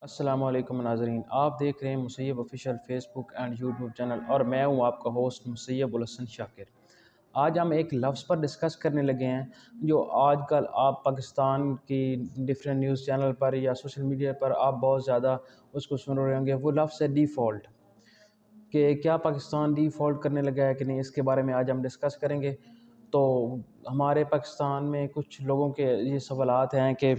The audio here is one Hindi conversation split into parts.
अस्सलाम वालेकुम नाज़रीन, आप देख रहे हैं Musaiyab official Facebook and YouTube channel और मैं हूं आपका होस्ट मुसैयब उल हसन शाकिर। आज हम एक लफ्ज़ पर डिस्कस करने लगे हैं जो आजकल आप पाकिस्तान की डिफरेंट न्यूज़ चैनल पर या सोशल मीडिया पर आप बहुत ज़्यादा उसको सुन रहे होंगे। वो लफ्ज़ है डिफ़ॉल्ट। कि क्या पाकिस्तान डिफ़ॉल्ट करने लगा है कि नहीं, इसके बारे में आज हम डिस्कस करेंगे। तो हमारे पाकिस्तान में कुछ लोगों के ये सवालात हैं कि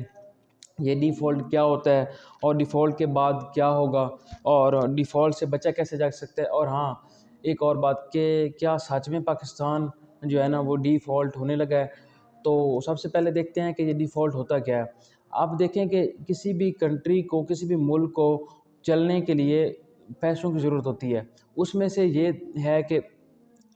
ये डिफ़ॉल्ट क्या होता है और डिफ़ॉल्ट के बाद क्या होगा और डिफ़ॉल्ट से बचा कैसे जा सकता है। और हाँ, एक और बात कि क्या सच में पाकिस्तान जो है ना वो डिफ़ॉल्ट होने लगा है। तो सबसे पहले देखते हैं कि ये डिफ़ॉल्ट होता क्या है। आप देखें कि किसी भी कंट्री को, किसी भी मुल्क को चलने के लिए पैसों की ज़रूरत होती है। उसमें से ये है कि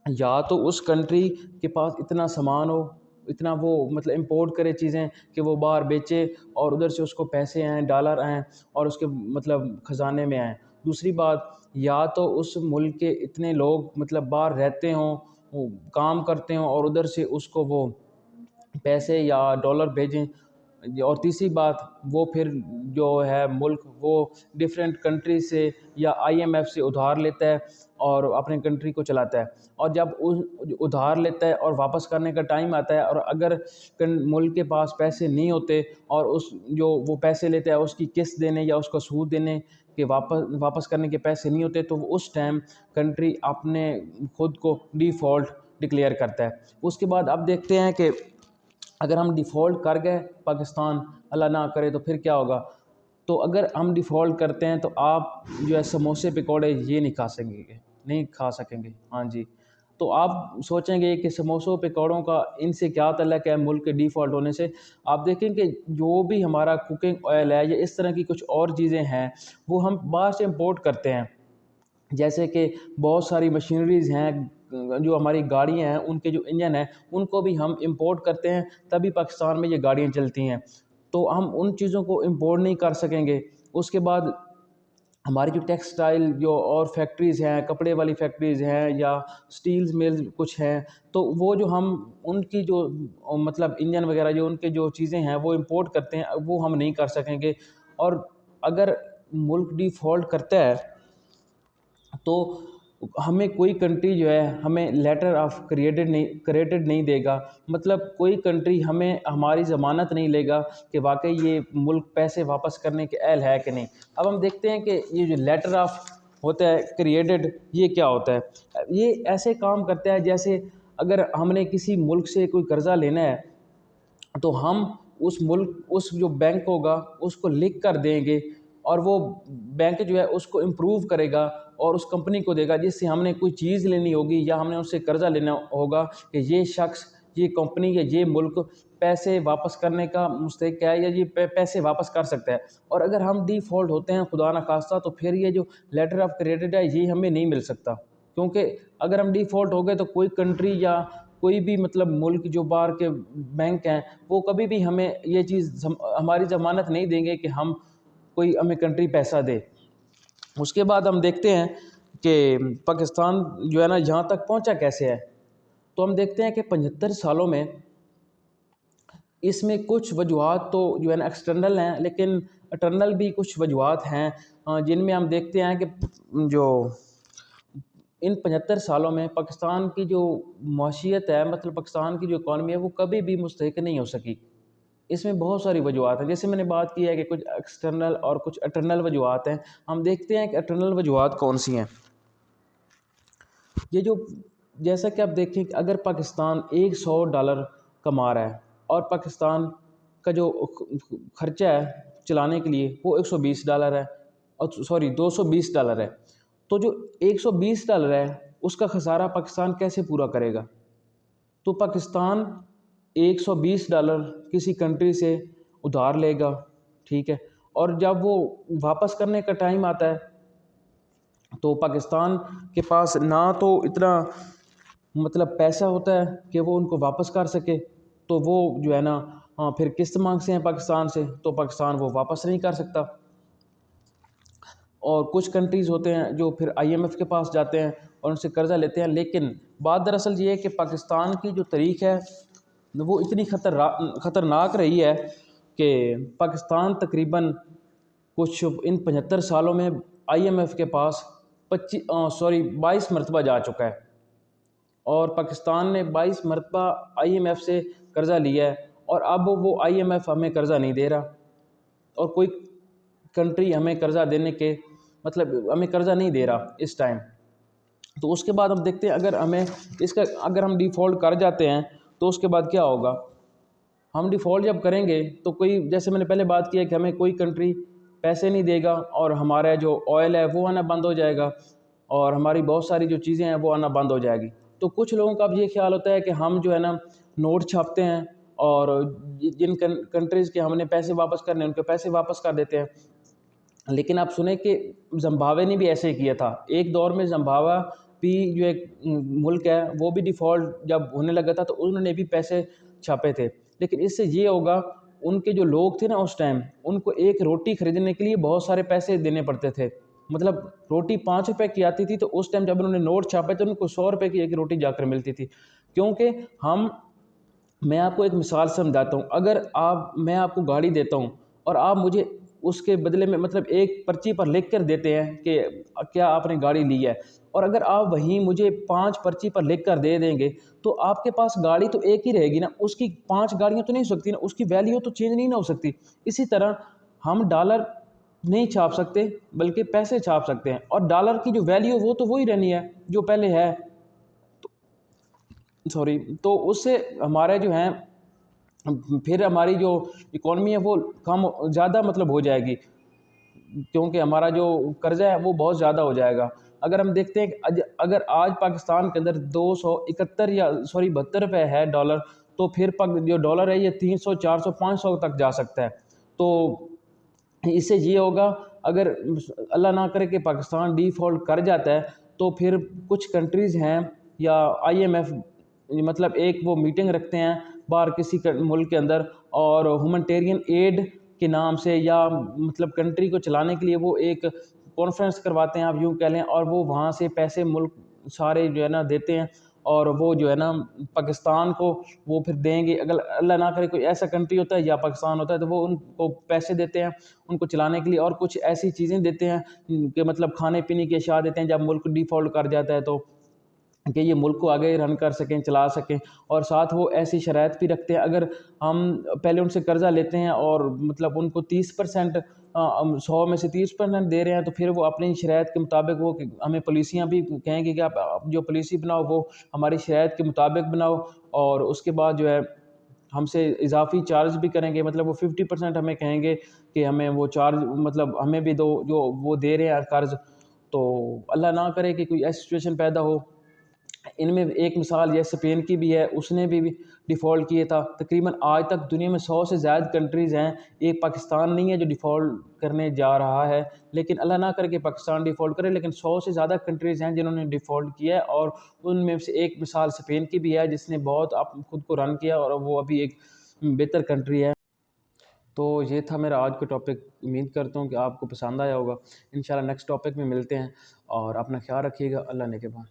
या तो उस कंट्री के पास इतना सामान हो, इतना वो मतलब इंपोर्ट करे चीज़ें कि वो बाहर बेचे और उधर से उसको पैसे आएँ, डॉलर आएँ और उसके मतलब ख़जाने में आएँ। दूसरी बात, या तो उस मुल्क के इतने लोग मतलब बाहर रहते हों, वो काम करते हों और उधर से उसको वो पैसे या डॉलर भेजें। और तीसरी बात, वो फिर जो है मुल्क वो डिफरेंट कंट्री से या आईएमएफ से उधार लेता है और अपने कंट्री को चलाता है। और जब उधार लेता है और वापस करने का टाइम आता है और अगर मुल्क के पास पैसे नहीं होते और उस जो वो पैसे लेता है उसकी किस्त देने या उसका सूद देने के वापस वापस करने के पैसे नहीं होते, तो उस टाइम कंट्री अपने खुद को डिफ़ॉल्ट डिक्लेयर करता है। उसके बाद अब देखते हैं कि अगर हम डिफ़ॉल्ट कर गए पाकिस्तान, अल्लाह ना करे तो फिर क्या होगा। तो अगर हम डिफ़ॉल्ट करते हैं तो आप जो है समोसे पकौड़े ये नहीं खा सकेंगे। हाँ जी। तो आप सोचेंगे कि समोसों पकौड़ों का इनसे क्या तल्लुक़ है मुल्क के डिफ़ॉल्ट होने से। आप देखें कि जो भी हमारा कुकिंग ऑयल है या इस तरह की कुछ और चीज़ें हैं, वो हम बाहर से इम्पोर्ट करते हैं। जैसे कि बहुत सारी मशीनरीज़ हैं, जो हमारी गाड़ियाँ हैं उनके जो इंजन हैं उनको भी हम इंपोर्ट करते हैं, तभी पाकिस्तान में ये गाड़ियाँ चलती हैं। तो हम उन चीज़ों को इंपोर्ट नहीं कर सकेंगे। उसके बाद हमारी जो टेक्सटाइल जो और फैक्ट्रीज़ हैं, कपड़े वाली फैक्ट्रीज़ हैं या स्टील्स मिल्स कुछ हैं, तो वो जो हम उनकी जो मतलब इंजन वगैरह जो उनके जो चीज़ें हैं वो इंपोर्ट करते हैं, वो हम नहीं कर सकेंगे। और अगर मुल्क डिफ़ॉल्ट करता है तो हमें कोई कंट्री जो है हमें लेटर ऑफ क्रेडिट नहीं देगा। मतलब कोई कंट्री हमें हमारी ज़मानत नहीं लेगा कि वाकई ये मुल्क पैसे वापस करने के अहल है कि नहीं। अब हम देखते हैं कि ये जो लेटर ऑफ होता है क्रिएटेड, ये क्या होता है। ये ऐसे काम करता है जैसे अगर हमने किसी मुल्क से कोई कर्ज़ा लेना है तो हम उस जो बैंक होगा उसको लिख कर देंगे और वो बैंक जो है उसको इम्प्रूव करेगा और उस कंपनी को देगा जिससे हमने कोई चीज़ लेनी होगी या हमने उससे कर्ज़ा लेना होगा कि ये शख्स, ये कंपनी या ये मुल्क पैसे वापस करने का मुस्तहिक है या ये पैसे वापस कर सकता है। और अगर हम डिफ़ॉल्ट होते हैं खुदा न खास्ता, तो फिर ये जो लेटर ऑफ क्रेडिट है ये हमें नहीं मिल सकता। क्योंकि अगर हम डिफ़ॉल्ट हो गए तो कोई कंट्री या कोई भी मतलब मुल्क जो बाहर के बैंक हैं वो कभी भी हमें ये चीज़ हमारी ज़मानत नहीं देंगे कि हम कोई हमें कंट्री पैसा दे। उसके बाद हम देखते हैं कि पाकिस्तान जो है ना यहाँ तक पहुँचा कैसे है। तो हम देखते हैं कि 75 सालों में इसमें कुछ वजूहात तो जो है ना एक्सटर्नल हैं, लेकिन इंटरनल भी कुछ वजूहात हैं जिनमें हम देखते हैं कि जो इन 75 सालों में पाकिस्तान की जो मईशत है, मतलब पाकिस्तान की जो इकॉनमी है, वो कभी भी मुस्तहक नहीं हो सकी। इसमें बहुत सारी वजूहात हैं। जैसे मैंने बात की है कि कुछ एक्सटर्नल और कुछ इंटरनल वजूहात हैं। हम देखते हैं कि इंटरनल वजूहात कौन सी हैं। ये जो जैसा कि आप देखें कि अगर पाकिस्तान $100 कमा रहा है और पाकिस्तान का जो खर्चा है चलाने के लिए वो $120 है, और सॉरी $220 है। तो जो $120 है उसका खसारा पाकिस्तान कैसे पूरा करेगा। तो पाकिस्तान $120 किसी कंट्री से उधार लेगा, ठीक है, और जब वो वापस करने का टाइम आता है तो पाकिस्तान के पास ना तो इतना मतलब पैसा होता है कि वो उनको वापस कर सके। तो वो जो है ना, हाँ, फिर किस्त मांगते हैं पाकिस्तान से, तो पाकिस्तान वो वापस नहीं कर सकता। और कुछ कंट्रीज़ होते हैं जो फिर आईएमएफ के पास जाते हैं और उनसे कर्ज़ा लेते हैं। लेकिन बात दरअसल ये है कि पाकिस्तान की जो तारीख़ है वो इतनी ख़तरनाक रही है कि पाकिस्तान तकरीबन कुछ इन 75 सालों में IMF के पास 22 मरतबा जा चुका है, और पाकिस्तान ने 22 मरतबा IMF से कर्ज़ा लिया है, और अब वो IMF हमें कर्ज़ा नहीं दे रहा, और कोई कंट्री हमें कर्ज़ा देने के मतलब हमें कर्ज़ा नहीं दे रहा इस टाइम। तो उसके बाद हम देखते हैं, अगर हम डिफ़ॉल्ट कर जाते हैं तो उसके बाद क्या होगा। हम डिफ़ॉल्ट जब करेंगे तो कोई, जैसे मैंने पहले बात की है कि हमें कोई कंट्री पैसे नहीं देगा, और हमारा जो ऑयल है वो आना बंद हो जाएगा, और हमारी बहुत सारी जो चीज़ें हैं वो आना बंद हो जाएगी। तो कुछ लोगों का अब ये ख्याल होता है कि हम जो है ना नोट छापते हैं, और जिन कंट्रीज़ के हमने पैसे वापस करने उनके पैसे वापस कर देते हैं। लेकिन आप सुने कि ज़िम्बाब्वे ने भी ऐसे ही किया था। एक दौर में ज़िम्बाब्वे भी जो एक मुल्क है वो भी डिफ़ॉल्ट जब होने लगा था तो उन्होंने भी पैसे छापे थे। लेकिन इससे ये होगा, उनके जो लोग थे ना उस टाइम, उनको एक रोटी खरीदने के लिए बहुत सारे पैसे देने पड़ते थे। मतलब रोटी 5 रुपए की आती थी, तो उस टाइम जब उन्होंने नोट छापे तो उनको 100 रुपए की एक रोटी जाकर मिलती थी। क्योंकि मैं आपको एक मिसाल समझाता हूँ। अगर मैं आपको गाड़ी देता हूँ और आप मुझे उसके बदले में मतलब एक पर्ची पर लिख कर देते हैं कि क्या आपने गाड़ी ली है, और अगर आप वहीं मुझे 5 पर्ची पर लिख कर दे देंगे, तो आपके पास गाड़ी तो एक ही रहेगी ना, उसकी 5 गाड़ियाँ तो नहीं हो सकती ना, उसकी वैल्यू तो चेंज नहीं ना हो सकती। इसी तरह हम डॉलर नहीं छाप सकते, बल्कि पैसे छाप सकते हैं, और डॉलर की जो वैल्यू वो तो वही रहनी है जो पहले है। सॉरी, तो उससे हमारे जो हैं फिर हमारी जो इकॉनमी है वो कम ज़्यादा मतलब हो जाएगी, क्योंकि हमारा जो कर्ज़ा है वो बहुत ज़्यादा हो जाएगा। अगर हम देखते हैं कि अगर आज पाकिस्तान के अंदर 271 या सॉरी 72 रुपये है डॉलर, तो फिर जो डॉलर है ये 300 400 500 तक जा सकता है। तो इससे ये होगा, अगर अल्लाह ना करे कि पाकिस्तान डिफ़ॉल्ट कर जाता है, तो फिर कुछ कंट्रीज़ हैं या IMF मतलब एक वो मीटिंग रखते हैं बाहर किसी मुल्क के अंदर, और ह्यूमैनिटेरियन एड के नाम से या मतलब कंट्री को चलाने के लिए वो एक कॉन्फ्रेंस करवाते हैं, आप यूँ कह लें, और वो वहाँ से पैसे मुल्क सारे जो है ना देते हैं, और वो जो है ना पाकिस्तान को वो फिर देंगे। अगर अल्लाह ना करे कोई ऐसा कंट्री होता है या पाकिस्तान होता है, तो वो उनको पैसे देते हैं उनको चलाने के लिए, और कुछ ऐसी चीज़ें देते हैं कि मतलब खाने पीने की अशिया देते हैं जब मुल्क डिफ़ॉल्ट कर जाता है, तो कि ये मुल्क को आगे रन कर सकें, चला सकें। और साथ वो ऐसी शराइत भी रखते हैं, अगर हम पहले उनसे कर्ज़ा लेते हैं और मतलब उनको 30% 100 में से 30% दे रहे हैं, तो फिर वो अपनी शराइत के मुताबिक वो हमें पॉलिसियाँ भी कहेंगे कि आप जो पॉलिसी बनाओ वो हमारी शराइत के मुताबिक बनाओ, और उसके बाद जो है हमसे इजाफ़ी चार्ज भी करेंगे, मतलब वो 50% हमें कहेंगे कि हमें वो चार्ज मतलब हमें भी दो जो वो दे रहे हैं कर्ज़। तो अल्लाह ना करे कि कोई ऐसी सिचुएशन पैदा हो। इनमें एक मिसाल ये स्पेन की भी है, उसने भी डिफ़ॉल्ट किया था। तकरीबन आज तक दुनिया में 100 से ज़्यादा कंट्रीज़ हैं, एक पाकिस्तान नहीं है जो डिफ़ॉल्ट करने जा रहा है। लेकिन अल्लाह ना करे कि पाकिस्तान डिफ़ॉल्ट करे, लेकिन 100 से ज़्यादा कंट्रीज़ हैं जिन्होंने डिफ़ॉल्ट किया है, और उनमें से एक मिसाल स्पेन की भी है जिसने बहुत खुद को रन किया, और वो अभी एक बेहतर कंट्री है। तो ये था मेरा आज का टॉपिक। उम्मीद करता हूँ कि आपको पसंद आया होगा। इंशाल्लाह नेक्स्ट टॉपिक में मिलते हैं, और अपना ख्याल रखिएगा। अल्लाह ने के बाद।